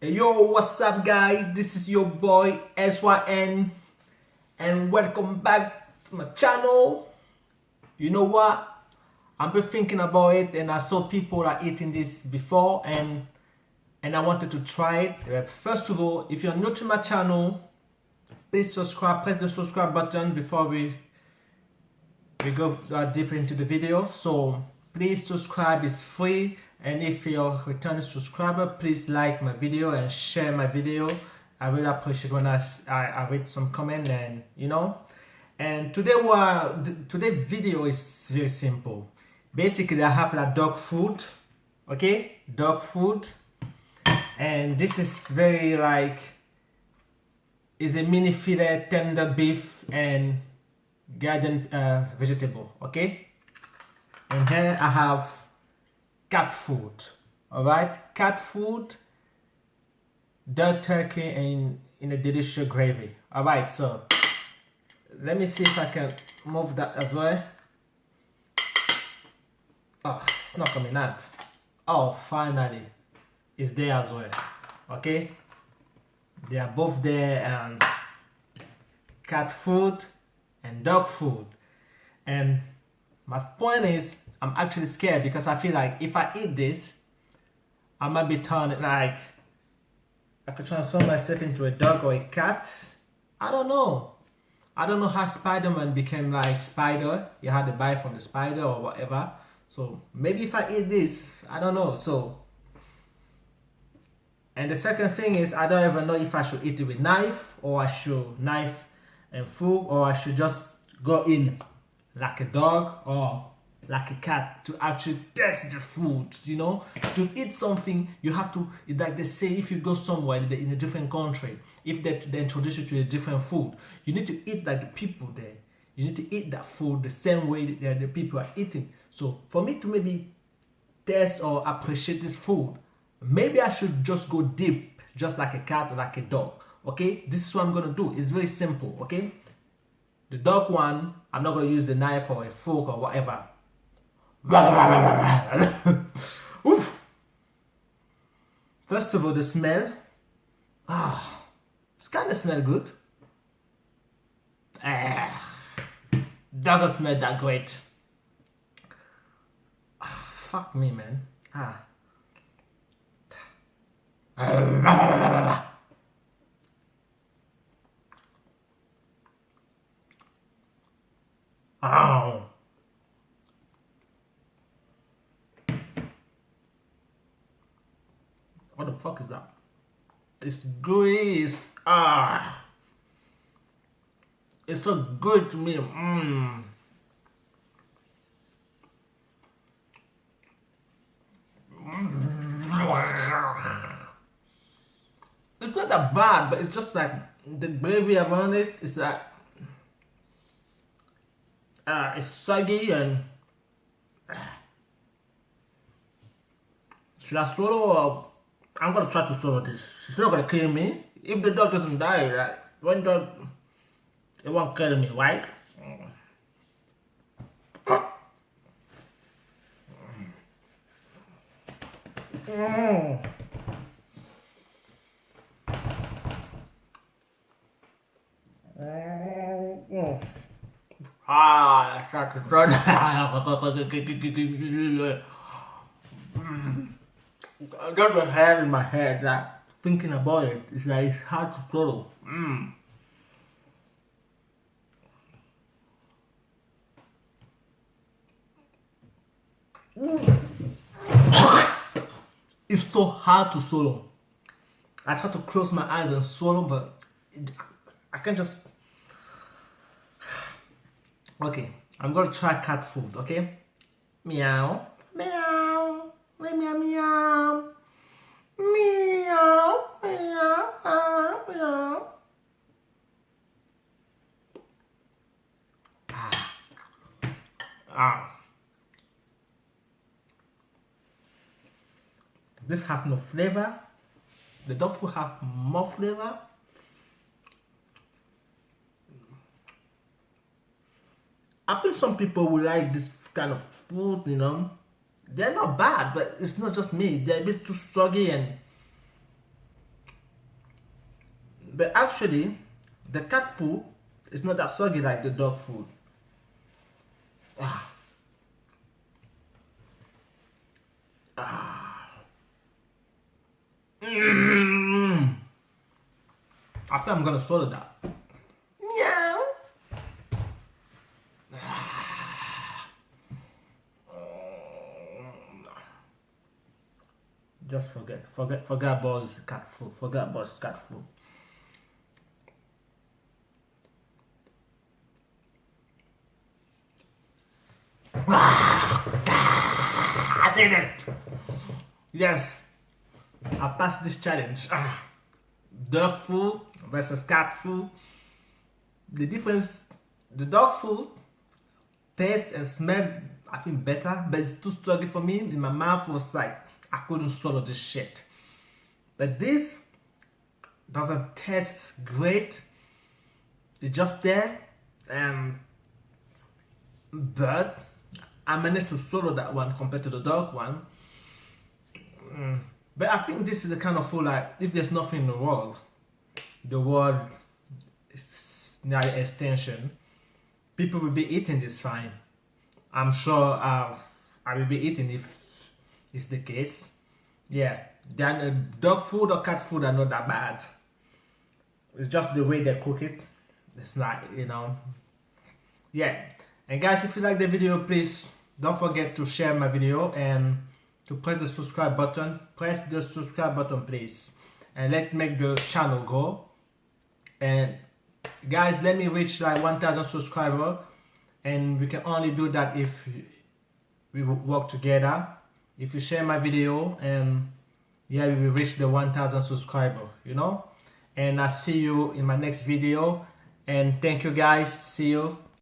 Yo, what's up, guys? This is your boy SYN, and welcome back to my channel. You know what? I've been thinking about it, and I saw people are eating this before, and I wanted to try it. First of all, if you're new to my channel, please subscribe. Press the subscribe button before we go deeper into the video. So please subscribe, it's free. And if you're a returning subscriber, please like my video and share my video. I really appreciate when I read some comment, and and today video is very simple. Basically, I have like dog food, okay, dog food, and this is very like is a mini fillet tender beef and garden vegetable, okay. And here I have cat food, all right, cat food, dog turkey in a delicious gravy. All right, so let me see if I can move that as well. Oh, it's not coming out. Oh, finally it's there as well. Okay, they are both there, and cat food and dog food. And my point is, I'm actually scared because I feel like if I eat this, I might be turned like I could transform myself into a dog or a cat. I don't know. I don't know how Spider-Man became like Spider. He had the bite from the spider or whatever. So maybe if I eat this, I don't know. So, and the second thing is, I don't even know if I should eat it with knife, or I should knife and fork, or I should just go in like a dog or like a cat to actually test the food. To eat something, you have to, like they say, if you go somewhere in a different country, if they introduce you to a different food, you need to eat like the people there. You need to eat that food the same way that the people are eating. So for me to maybe test or appreciate this food, maybe I should just go deep, just like a cat or like a dog. Okay, this is what I'm gonna do. It's very simple. Okay, the dog one, I'm not gonna use the knife or a fork or whatever. First of all, the smell. It's kind of smell good. Doesn't smell that great. Fuck me, man. Ow. What the fuck is that? It's gooey. It's so good to me. It's not that bad, but it's just like the gravy around it is like it's soggy. And should I swallow, or I'm gonna try to swallow this? It's not gonna kill me. If the dog doesn't die, right? One dog, it won't kill me, right? I tried to run. I got the hair in my head, like thinking about it. It's like it's hard to swallow. It's so hard to swallow. I try to close my eyes and swallow, but I can't just. Okay, I'm gonna try cat food. Okay, meow, meow, meow, meow, meow, meow, meow. This have no flavor. The dog food have more flavor. I think some people will like this kind of food, They're not bad, but it's not just me. They're a bit too soggy, and But actually, the cat food is not that soggy like the dog food. Ah. Ah. I think I'm gonna swallow that. Meow. Just forget about this cat food. Forget about this cat food. I did it. Yes, I passed this challenge. Dog food versus cat food. The difference, the dog food tastes and smell, I think, better, but it's too soggy for me. In my mouth was like, I couldn't swallow this shit. But this doesn't taste great. It's just there, but I managed to swallow that one compared to the dog one. But I think this is the kind of food like, if there's nothing in the world is near extinction, people will be eating this fine. I'm sure I will be eating if it's the case. Yeah, then dog food or cat food are not that bad. It's just the way they cook it. It's not, you know. Yeah. And guys, if you like the video, please don't forget to share my video and to press the subscribe button. Press the subscribe button, please. And let's make the channel grow. And guys, let me reach like 1,000 subscribers. And we can only do that if we work together. If you share my video, and yeah, we will reach the 1,000 subscribers, you know. And I'll see you in my next video. And thank you guys. See you.